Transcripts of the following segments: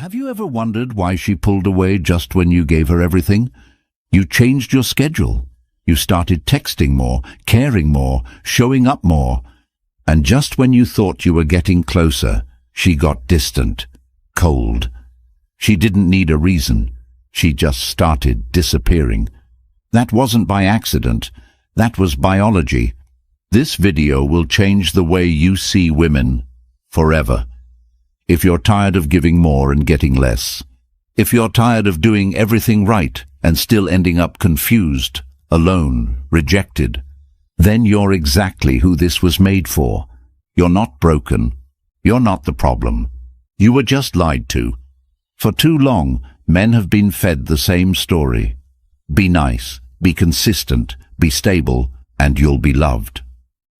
Have you ever wondered why she pulled away just when you gave her everything? You changed your schedule. You started texting more, caring more, showing up more. And just when you thought you were getting closer, she got distant, cold. She didn't need a reason. She just started disappearing. That wasn't by accident. That was biology. This video will change the way you see women forever. If you're tired of giving more and getting less, if you're tired of doing everything right and still ending up confused, alone, rejected, then you're exactly who this was made for. You're not broken. You're not the problem. You were just lied to. For too long, men have been fed the same story. Be nice, be consistent, be stable, and you'll be loved.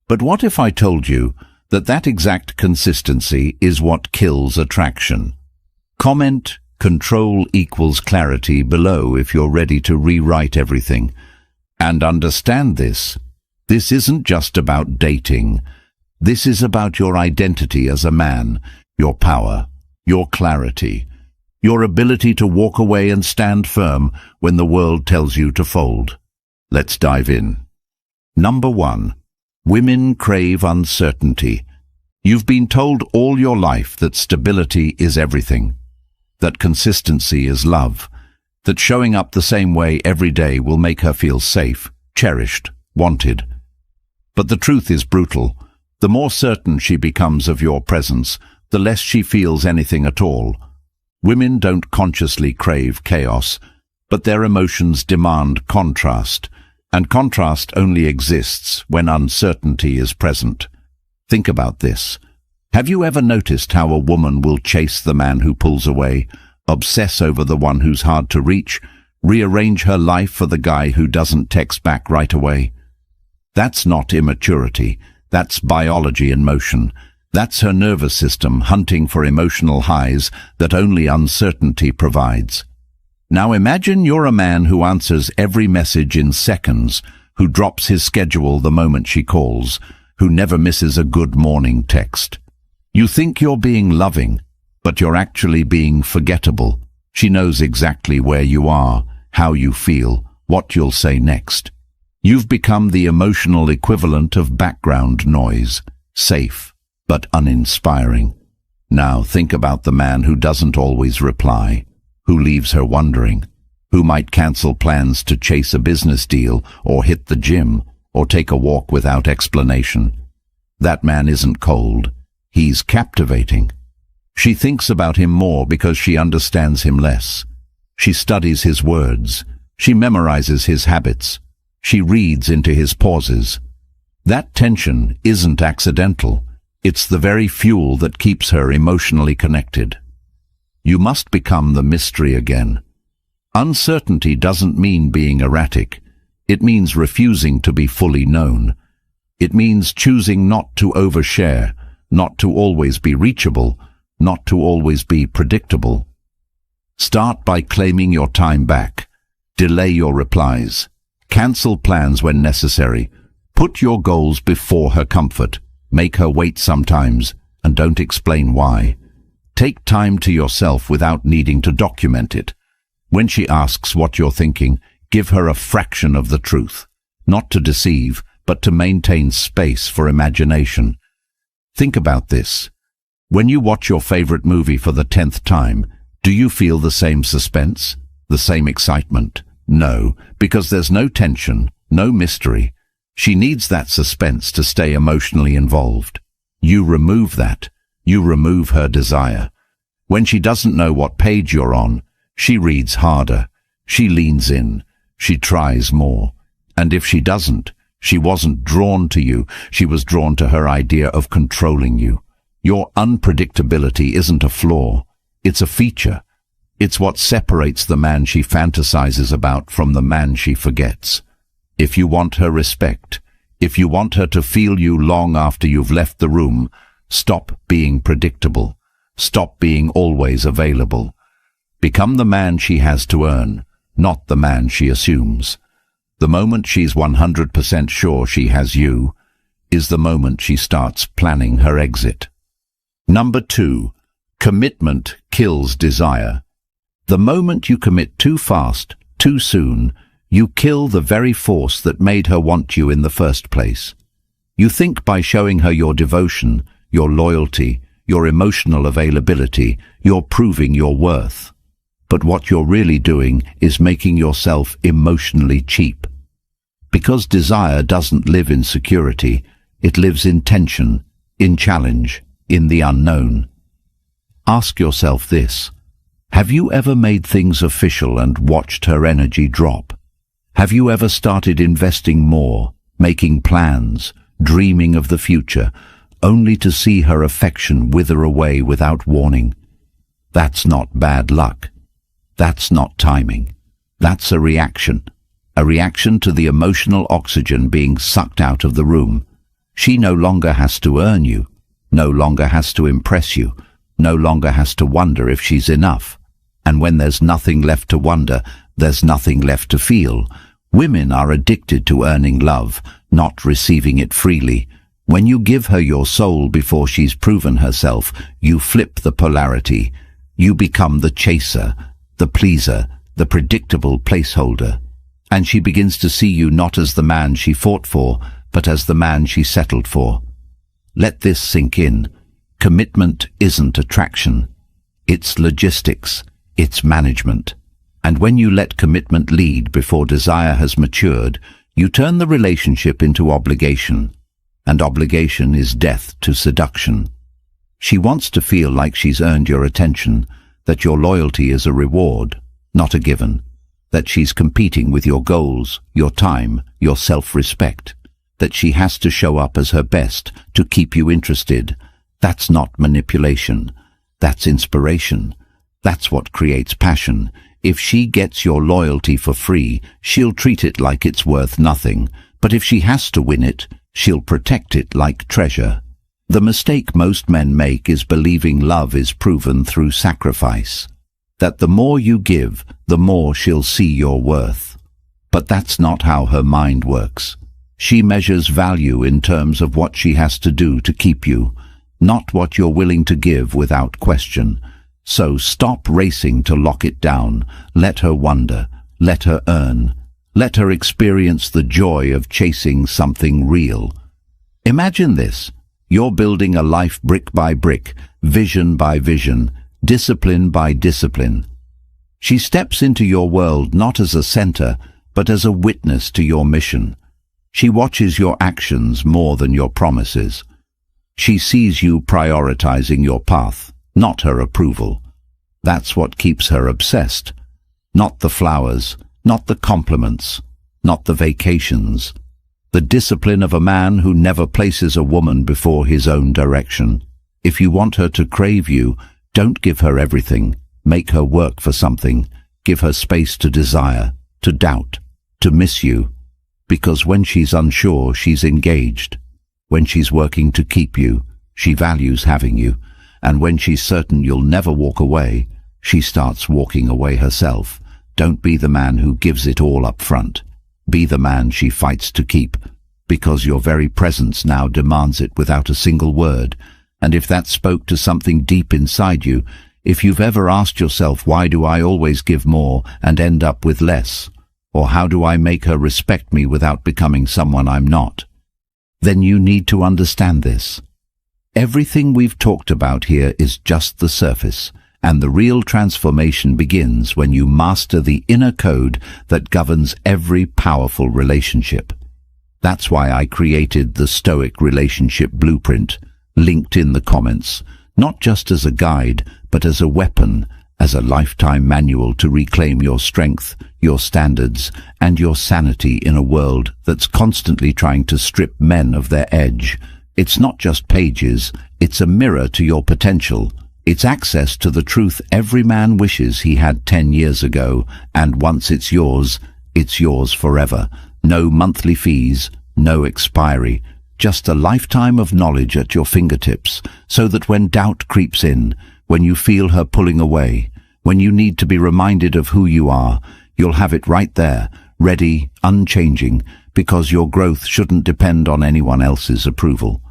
But what if I told you that exact consistency is what kills attraction? Comment control equals clarity below if you're ready to rewrite everything. And understand this. This isn't just about dating. This is about your identity as a man, your power, your clarity, your ability to walk away and stand firm when the world tells you to fold. Let's dive in. Number 1. Women crave uncertainty. You've been told all your life that stability is everything, that consistency is love, that showing up the same way every day will make her feel safe, cherished, wanted. But the truth is brutal. The more certain she becomes of your presence, the less she feels anything at all. Women don't consciously crave chaos, but their emotions demand contrast, and contrast only exists when uncertainty is present. Think about this. Have you ever noticed how a woman will chase the man who pulls away, obsess over the one who's hard to reach, rearrange her life for the guy who doesn't text back right away? That's not immaturity. That's biology in motion. That's her nervous system hunting for emotional highs that only uncertainty provides. Now imagine you're a man who answers every message in seconds, who drops his schedule the moment she calls, who never misses a good morning text. You think you're being loving, but you're actually being forgettable. She knows exactly where you are, how you feel, what you'll say next. You've become the emotional equivalent of background noise, safe but uninspiring. Now think about the man who doesn't always reply, who leaves her wondering, who might cancel plans to chase a business deal or hit the gym or take a walk without explanation. That man isn't cold. He's captivating. She thinks about him more because she understands him less. She studies his words. She memorizes his habits. She reads into his pauses. That tension isn't accidental. It's the very fuel that keeps her emotionally connected. You must become the mystery again. Uncertainty doesn't mean being erratic. It means refusing to be fully known. It means choosing not to overshare, not to always be reachable, not to always be predictable. Start by claiming your time back. Delay your replies. Cancel plans when necessary. Put your goals before her comfort. Make her wait sometimes, and don't explain why. Take time to yourself without needing to document it. When she asks what you're thinking, give her a fraction of the truth. Not to deceive, but to maintain space for imagination. Think about this. When you watch your favorite movie for the 10th time, do you feel the same suspense? The same excitement? No, because there's no tension, no mystery. She needs that suspense to stay emotionally involved. You remove that. You remove her desire. When she doesn't know what page you're on, she reads harder. She leans in. She tries more. And if she doesn't, she wasn't drawn to you. She was drawn to her idea of controlling you. Your unpredictability isn't a flaw. It's a feature. It's what separates the man she fantasizes about from the man she forgets. If you want her respect, if you want her to feel you long after you've left the room, stop being predictable. Stop being always available. Become the man she has to earn, not the man she assumes. The moment she's 100% sure she has you is the moment she starts planning her exit. Number 2. Commitment kills desire. The moment you commit too fast, too soon, you kill the very force that made her want you in the first place. You think by showing her your devotion, your loyalty, your emotional availability, you're proving your worth. But what you're really doing is making yourself emotionally cheap. Because desire doesn't live in security, it lives in tension, in challenge, in the unknown. Ask yourself this: have you ever made things official and watched her energy drop? Have you ever started investing more, making plans, dreaming of the future, only to see her affection wither away without warning? That's not bad luck. That's not timing. That's a reaction to the emotional oxygen being sucked out of the room. She no longer has to earn you, no longer has to impress you, no longer has to wonder if she's enough. And when there's nothing left to wonder, there's nothing left to feel. Women are addicted to earning love, not receiving it freely. When you give her your soul before she's proven herself, you flip the polarity. You become the chaser, the pleaser, the predictable placeholder. And she begins to see you not as the man she fought for, but as the man she settled for. Let this sink in. Commitment isn't attraction. It's logistics. It's management. And when you let commitment lead before desire has matured, you turn the relationship into obligation. And obligation is death to seduction. She wants to feel like she's earned your attention, that your loyalty is a reward, not a given, that she's competing with your goals, your time, your self-respect, that she has to show up as her best to keep you interested. That's not manipulation. That's inspiration. That's what creates passion. If she gets your loyalty for free, she'll treat it like it's worth nothing. But if she has to win it, she'll protect it like treasure. The mistake most men make is believing love is proven through sacrifice. That the more you give, the more she'll see your worth. But that's not how her mind works. She measures value in terms of what she has to do to keep you, not what you're willing to give without question. So stop racing to lock it down. Let her wonder. Let her earn. Let her experience the joy of chasing something real. Imagine this. You're building a life brick by brick, vision by vision, discipline by discipline. She steps into your world not as a center, but as a witness to your mission. She watches your actions more than your promises. She sees you prioritizing your path, not her approval. That's what keeps her obsessed. Not the flowers, not the compliments, not the vacations. The discipline of a man who never places a woman before his own direction. If you want her to crave you, don't give her everything. Make her work for something. Give her space to desire, to doubt, to miss you. Because when she's unsure, she's engaged. When she's working to keep you, she values having you. And when she's certain you'll never walk away, she starts walking away herself. Don't be the man who gives it all up front. Be the man she fights to keep, because your very presence now demands it without a single word. And if that spoke to something deep inside you, if you've ever asked yourself, why do I always give more and end up with less? Or how do I make her respect me without becoming someone I'm not? Then you need to understand this. Everything we've talked about here is just the surface, and the real transformation begins when you master the inner code that governs every powerful relationship. That's why I created the Stoic Relationship Blueprint, linked in the comments, not just as a guide, but as a weapon, as a lifetime manual to reclaim your strength, your standards, and your sanity in a world that's constantly trying to strip men of their edge. It's not just pages, it's a mirror to your potential. It's access to the truth every man wishes he had 10 years ago, and once it's yours forever. No monthly fees, no expiry, just a lifetime of knowledge at your fingertips, so that when doubt creeps in, when you feel her pulling away, when you need to be reminded of who you are, you'll have it right there, ready, unchanging, because your growth shouldn't depend on anyone else's approval.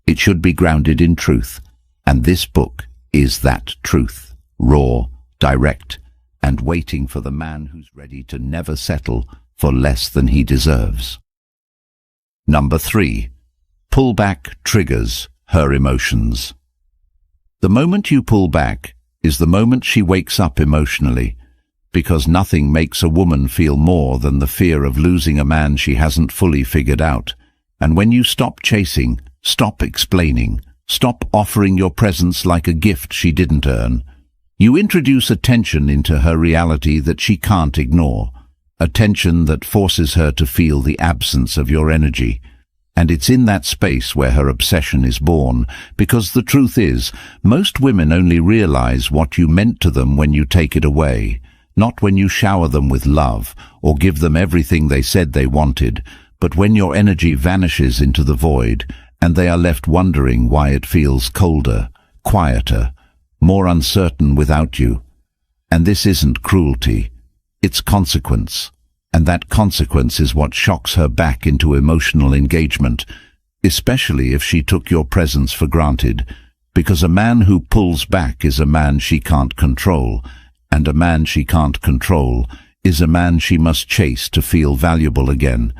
It should be grounded in truth, and this book is that truth, raw, direct, and waiting for the man who's ready to never settle for less than he deserves. Number 3. Pullback triggers her emotions. The moment you pull back is the moment she wakes up emotionally, because nothing makes a woman feel more than the fear of losing a man she hasn't fully figured out. And when you stop chasing, stop explaining, stop offering your presence like a gift she didn't earn, you introduce a tension into her reality that she can't ignore, a tension that forces her to feel the absence of your energy. And it's in that space where her obsession is born, because the truth is, most women only realize what you meant to them when you take it away, not when you shower them with love or give them everything they said they wanted, but when your energy vanishes into the void and they are left wondering why it feels colder, quieter, more uncertain without you. And this isn't cruelty, it's consequence. And that consequence is what shocks her back into emotional engagement, especially if she took your presence for granted, because a man who pulls back is a man she can't control, and a man she can't control is a man she must chase to feel valuable again.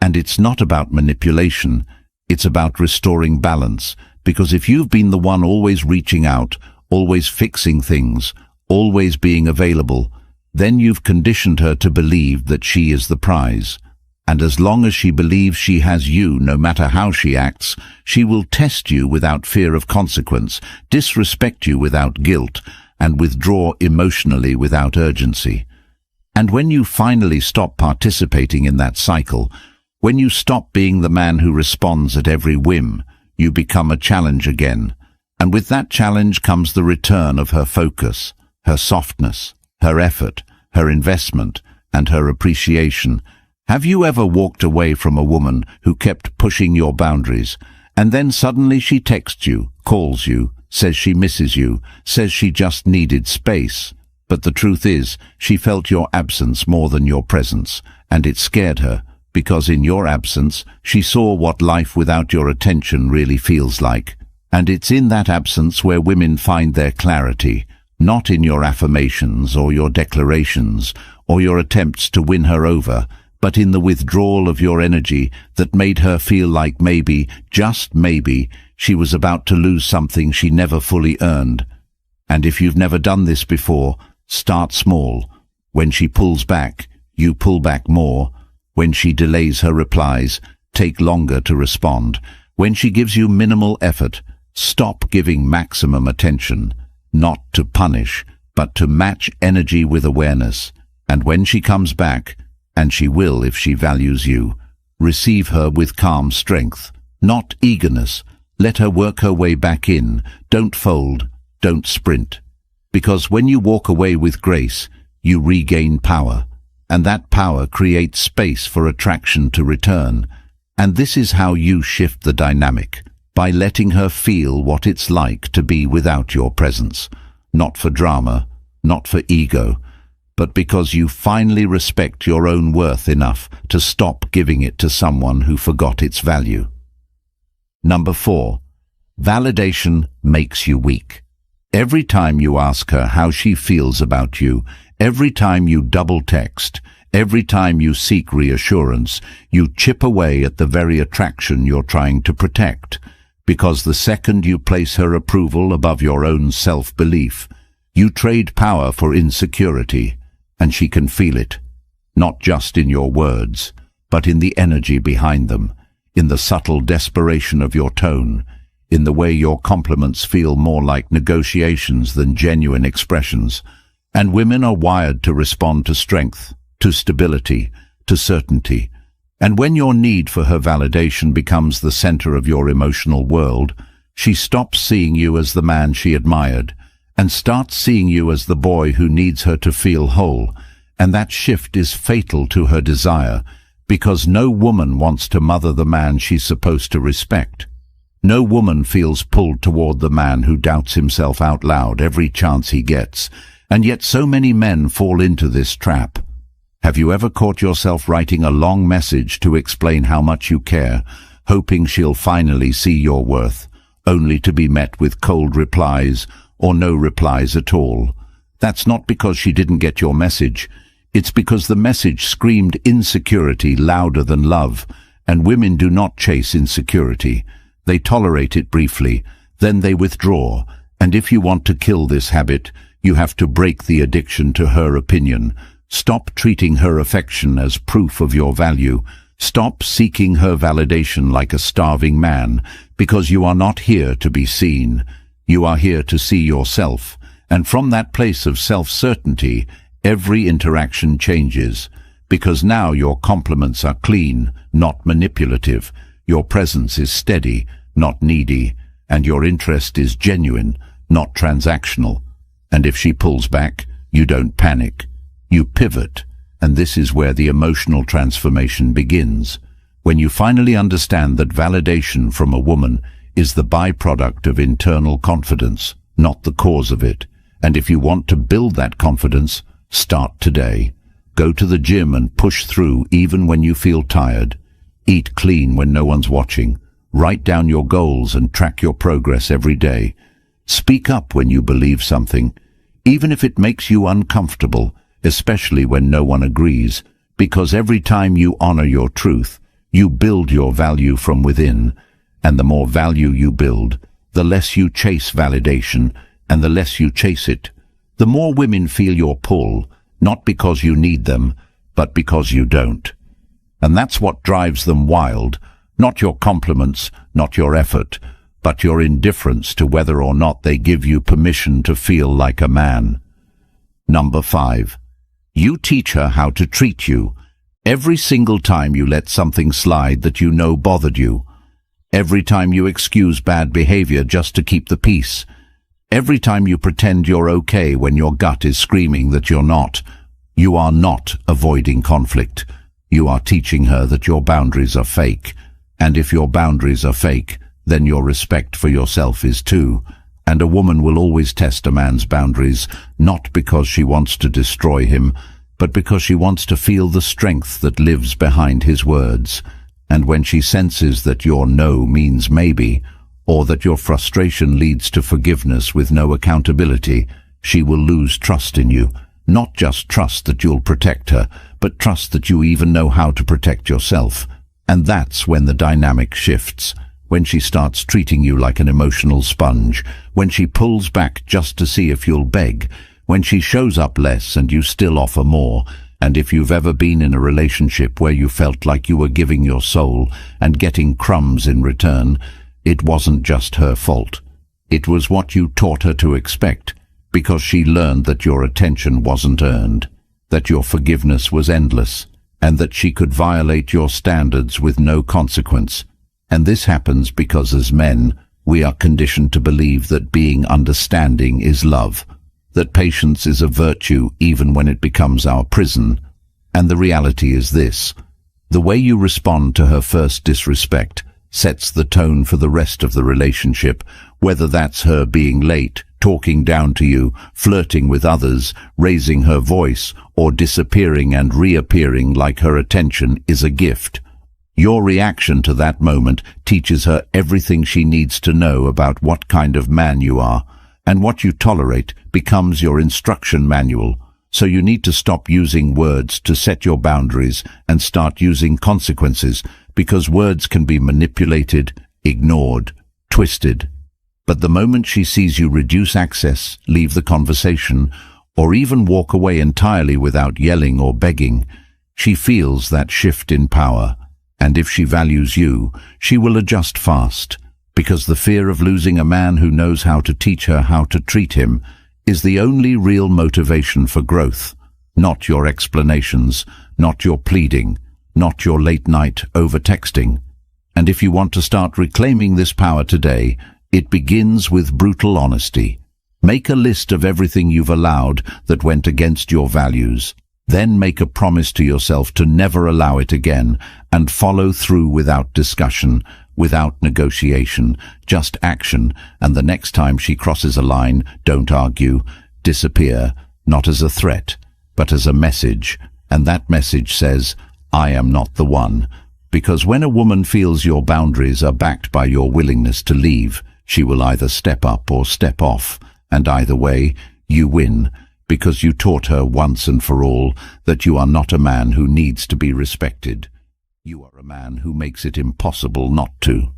And it's not about manipulation, it's about restoring balance, because if you've been the one always reaching out, always fixing things, always being available, then you've conditioned her to believe that she is the prize. And as long as she believes she has you, no matter how she acts, she will test you without fear of consequence, disrespect you without guilt, and withdraw emotionally without urgency. And when you finally stop participating in that cycle, when you stop being the man who responds at every whim, you become a challenge again. And with that challenge comes the return of her focus, her softness, her effort, her investment, and her appreciation. Have you ever walked away from a woman who kept pushing your boundaries, and then suddenly she texts you, calls you, says she misses you, says she just needed space? But the truth is, she felt your absence more than your presence, and it scared her, because in your absence, she saw what life without your attention really feels like. And it's in that absence where women find their clarity, not in your affirmations or your declarations or your attempts to win her over, but in the withdrawal of your energy that made her feel like maybe, just maybe, she was about to lose something she never fully earned. And if you've never done this before, start small. When she pulls back, you pull back more. When she delays her replies, take longer to respond. When she gives you minimal effort, stop giving maximum attention. Not to punish, but to match energy with awareness. And when she comes back, and she will if she values you, receive her with calm strength, not eagerness. Let her work her way back in. Don't fold, don't sprint. Because when you walk away with grace, you regain power, and that power creates space for attraction to return. And this is how you shift the dynamic, by letting her feel what it's like to be without your presence, not for drama, not for ego, but because you finally respect your own worth enough to stop giving it to someone who forgot its value. Number 4. Validation makes you weak. Every time you ask her how she feels about you, every time you double text, every time you seek reassurance, you chip away at the very attraction you're trying to protect. Because the second you place her approval above your own self-belief, you trade power for insecurity, and she can feel it, not just in your words, but in the energy behind them, in the subtle desperation of your tone, in the way your compliments feel more like negotiations than genuine expressions. And women are wired to respond to strength, to stability, to certainty. And when your need for her validation becomes the center of your emotional world, she stops seeing you as the man she admired and starts seeing you as the boy who needs her to feel whole. And that shift is fatal to her desire, because no woman wants to mother the man she's supposed to respect. No woman feels pulled toward the man who doubts himself out loud every chance he gets, and yet so many men fall into this trap. Have you ever caught yourself writing a long message to explain how much you care, hoping she'll finally see your worth, only to be met with cold replies or no replies at all. That's not because she didn't get your message. It's because the message screamed insecurity louder than love, and women do not chase insecurity. They tolerate it briefly, then they withdraw, and if you want to kill this habit, you have to break the addiction to her opinion. Stop treating her affection as proof of your value. Stop seeking her validation like a starving man, because you are not here to be seen. You are here to see yourself, and from that place of self-certainty, every interaction changes, because now your compliments are clean, not manipulative. Your presence is steady, not needy, and your interest is genuine, not transactional. And if she pulls back, you don't panic. You pivot, and this is where the emotional transformation begins. When you finally understand that validation from a woman is the byproduct of internal confidence, not the cause of it. And if you want to build that confidence, start today. Go to the gym and push through even when you feel tired. Eat clean when no one's watching. Write down your goals and track your progress every day. Speak up when you believe something, even if it makes you uncomfortable, especially when no one agrees, because every time you honor your truth, you build your value from within, and the more value you build, the less you chase validation, and the less you chase it, the more women feel your pull, not because you need them, but because you don't. And that's what drives them wild, not your compliments, not your effort, but your indifference to whether or not they give you permission to feel like a man. Number 5. You teach her how to treat you. Every single time you let something slide that you know bothered you. Every time you excuse bad behavior just to keep the peace. Every time you pretend you're okay when your gut is screaming that you're not. You are not avoiding conflict. You are teaching her that your boundaries are fake. And if your boundaries are fake, then your respect for yourself is too. And a woman will always test a man's boundaries, not because she wants to destroy him, but because she wants to feel the strength that lives behind his words. And when she senses that your no means maybe, or that your frustration leads to forgiveness with no accountability, she will lose trust in you. Not just trust that you'll protect her, but trust that you even know how to protect yourself. And that's when the dynamic shifts. When she starts treating you like an emotional sponge, when she pulls back just to see if you'll beg, when she shows up less and you still offer more. And if you've ever been in a relationship where you felt like you were giving your soul and getting crumbs in return, it wasn't just her fault. It was what you taught her to expect, because she learned that your attention wasn't earned, that your forgiveness was endless, and that she could violate your standards with no consequence. And this happens because as men, we are conditioned to believe that being understanding is love, that patience is a virtue even when it becomes our prison. And the reality is this: the way you respond to her first disrespect sets the tone for the rest of the relationship, whether that's her being late, talking down to you, flirting with others, raising her voice, or disappearing and reappearing like her attention is a gift. Your reaction to that moment teaches her everything she needs to know about what kind of man you are, and what you tolerate becomes your instruction manual. So you need to stop using words to set your boundaries and start using consequences, because words can be manipulated, ignored, twisted. But the moment she sees you reduce access, leave the conversation, or even walk away entirely without yelling or begging, she feels that shift in power. And if she values you, she will adjust fast, because the fear of losing a man who knows how to teach her how to treat him is the only real motivation for growth, not your explanations, not your pleading, not your late-night over-texting. And if you want to start reclaiming this power today, it begins with brutal honesty. Make a list of everything you've allowed that went against your values. Then make a promise to yourself to never allow it again, and follow through without discussion, without negotiation, just action. And the next time she crosses a line, don't argue, disappear, not as a threat, but as a message. And that message says, I am not the one. Because when a woman feels your boundaries are backed by your willingness to leave, she will either step up or step off. and either way, you win, because you taught her once and for all that you are not a man who needs to be respected. You are a man who makes it impossible not to.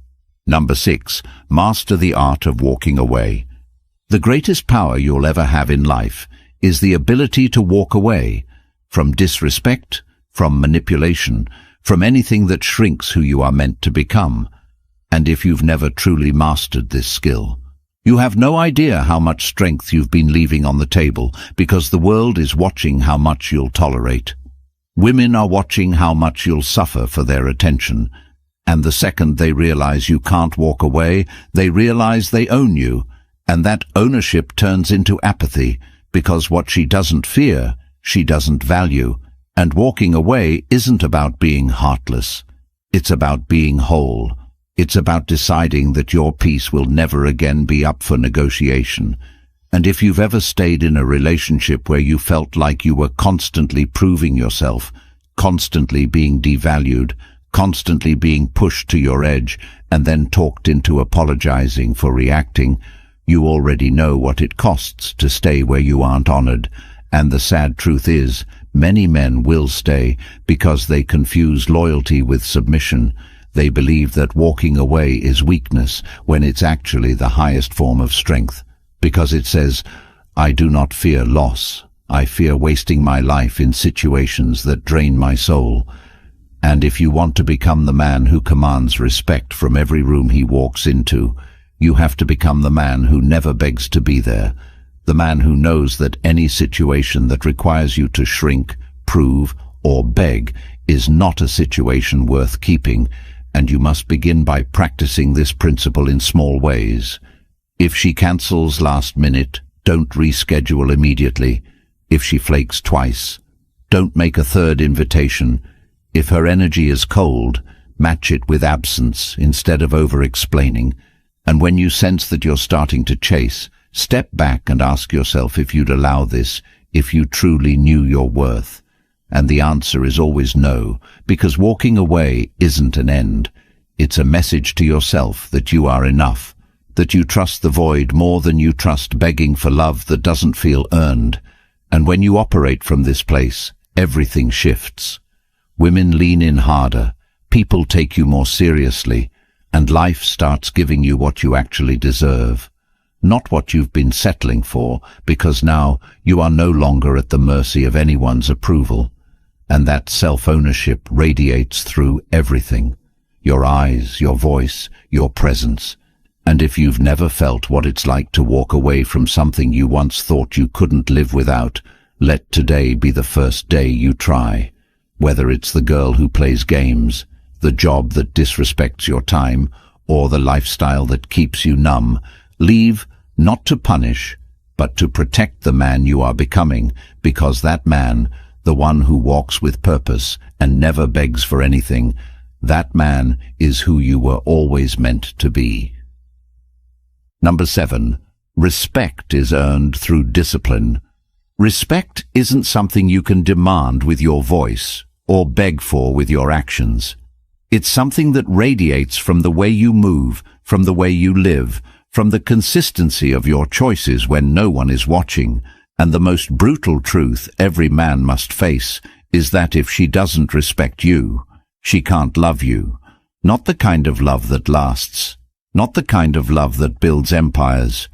Number 6, master the art of walking away. The greatest power you'll ever have in life is the ability to walk away from disrespect, from manipulation, from anything that shrinks who you are meant to become. And if you've never truly mastered this skill, you have no idea how much strength you've been leaving on the table, because the world is watching how much you'll tolerate. Women are watching how much you'll suffer for their attention, and the second they realize you can't walk away, they realize they own you, and that ownership turns into apathy, because what she doesn't fear, she doesn't value, and walking away isn't about being heartless. It's about being whole. It's about deciding that your peace will never again be up for negotiation. And if you've ever stayed in a relationship where you felt like you were constantly proving yourself, constantly being devalued, constantly being pushed to your edge, and then talked into apologizing for reacting, you already know what it costs to stay where you aren't honored. And the sad truth is, many men will stay because they confuse loyalty with submission. They believe that walking away is weakness when it's actually the highest form of strength, because it says, I do not fear loss. I fear wasting my life in situations that drain my soul. And if you want to become the man who commands respect from every room he walks into, you have to become the man who never begs to be there, the man who knows that any situation that requires you to shrink, prove, or beg is not a situation worth keeping, and you must begin by practicing this principle in small ways. If she cancels last minute, don't reschedule immediately. If she flakes twice, don't make a third invitation. If her energy is cold, match it with absence instead of over-explaining. And when you sense that you're starting to chase, step back and ask yourself if you'd allow this, if you truly knew your worth. And the answer is always no, because walking away isn't an end. It's a message to yourself that you are enough, that you trust the void more than you trust begging for love that doesn't feel earned. And when you operate from this place, everything shifts. Women lean in harder, people take you more seriously, and life starts giving you what you actually deserve. Not what you've been settling for, because now you are no longer at the mercy of anyone's approval. And that self-ownership radiates through everything. Your eyes, your voice, your presence. And if you've never felt what it's like to walk away from something you once thought you couldn't live without, let today be the first day you try. Whether it's the girl who plays games, the job that disrespects your time, or the lifestyle that keeps you numb, leave not to punish, but to protect the man you are becoming, because that man, the one who walks with purpose and never begs for anything, that man is who you were always meant to be. Number 7. Respect is earned through discipline. Respect isn't something you can demand with your voice or beg for with your actions. It's something that radiates from the way you move, from the way you live, from the consistency of your choices when no one is watching. And the most brutal truth every man must face is that if she doesn't respect you, she can't love you. Not the kind of love that lasts, not the kind of love that builds empires,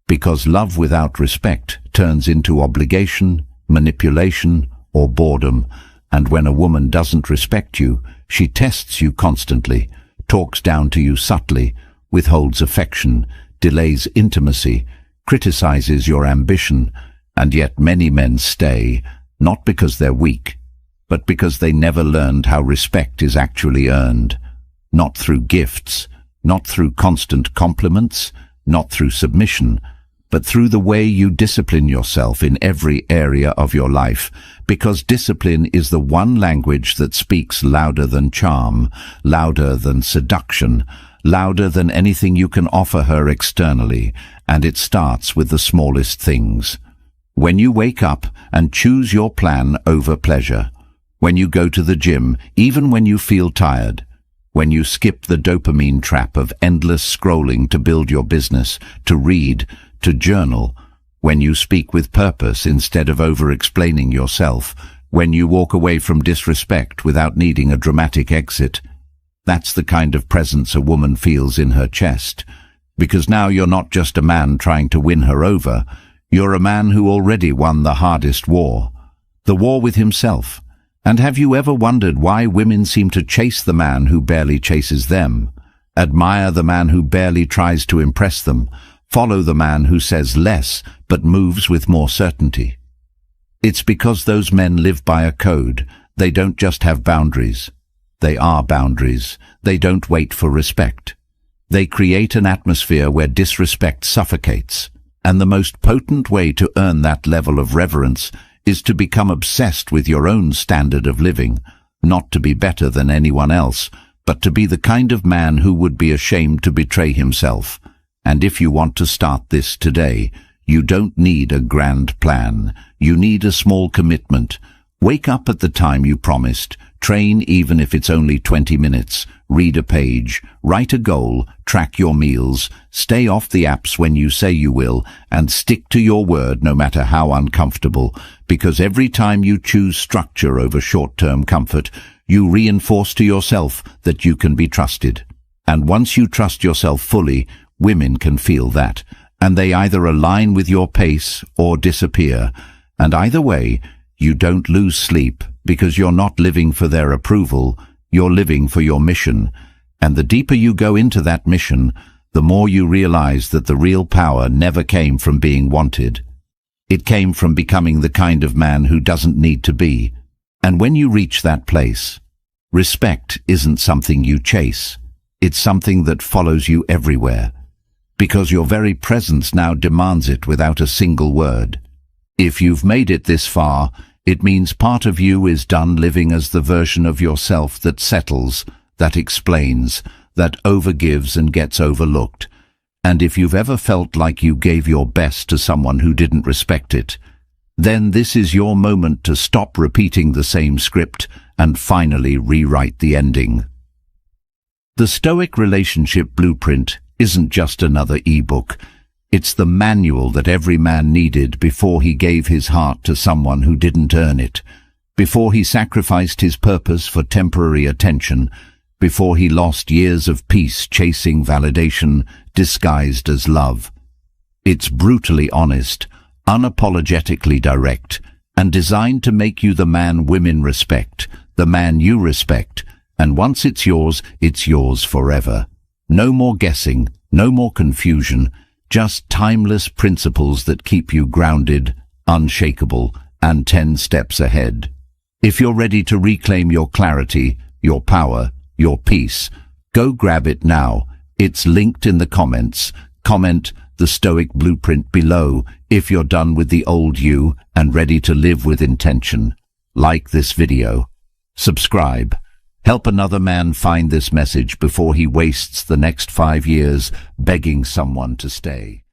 because love without respect turns into obligation, manipulation, or boredom. And when a woman doesn't respect you, she tests you constantly, talks down to you subtly, withholds affection, delays intimacy, criticizes your ambition. And yet many men stay, not because they're weak, but because they never learned how respect is actually earned. Not through gifts, not through constant compliments, not through submission, but through the way you discipline yourself in every area of your life, because discipline is the one language that speaks louder than charm, louder than seduction, louder than anything you can offer her externally, and it starts with the smallest things. When you wake up and choose your plan over pleasure, when you go to the gym, even when you feel tired, when you skip the dopamine trap of endless scrolling to build your business, to read, to journal, when you speak with purpose instead of over-explaining yourself, when you walk away from disrespect without needing a dramatic exit. That's the kind of presence a woman feels in her chest, because now you're not just a man trying to win her over, you're a man who already won the hardest war, the war with himself. And have you ever wondered why women seem to chase the man who barely chases them, admire the man who barely tries to impress them, follow the man who says less but moves with more certainty? It's because those men live by a code. They don't just have boundaries. They are boundaries. They don't wait for respect. They create an atmosphere where disrespect suffocates. And the most potent way to earn that level of reverence is to become obsessed with your own standard of living, not to be better than anyone else, but to be the kind of man who would be ashamed to betray himself. And if you want to start this today, you don't need a grand plan. You need a small commitment. Wake up at the time you promised. Train even if it's only 20 minutes. Read a page. Write a goal. Track your meals. Stay off the apps when you say you will, and stick to your word no matter how uncomfortable, because every time you choose structure over short-term comfort, you reinforce to yourself that you can be trusted. And once you trust yourself fully, women can feel that, and they either align with your pace or disappear. And either way, you don't lose sleep, because you're not living for their approval, you're living for your mission. And the deeper you go into that mission, the more you realize that the real power never came from being wanted. It came from becoming the kind of man who doesn't need to be. And when you reach that place, respect isn't something you chase. It's something that follows you everywhere, because your very presence now demands it without a single word. If you've made it this far, it means part of you is done living as the version of yourself that settles, that explains, that overgives and gets overlooked. And if you've ever felt like you gave your best to someone who didn't respect it, then this is your moment to stop repeating the same script and finally rewrite the ending. The Stoic Relationship Blueprint isn't just another ebook. It's the manual that every man needed before he gave his heart to someone who didn't earn it, before he sacrificed his purpose for temporary attention, before he lost years of peace chasing validation disguised as love. It's brutally honest, unapologetically direct, and designed to make you the man women respect, the man you respect, and once it's yours forever. No more guessing, no more confusion, just timeless principles that keep you grounded, unshakable, and 10 steps ahead. If you're ready to reclaim your clarity, your power, your peace, go grab it now. It's linked in the comments. Comment the Stoic Blueprint below if you're done with the old you and ready to live with intention. Like this video. Subscribe. Help another man find this message before he wastes the next 5 years begging someone to stay.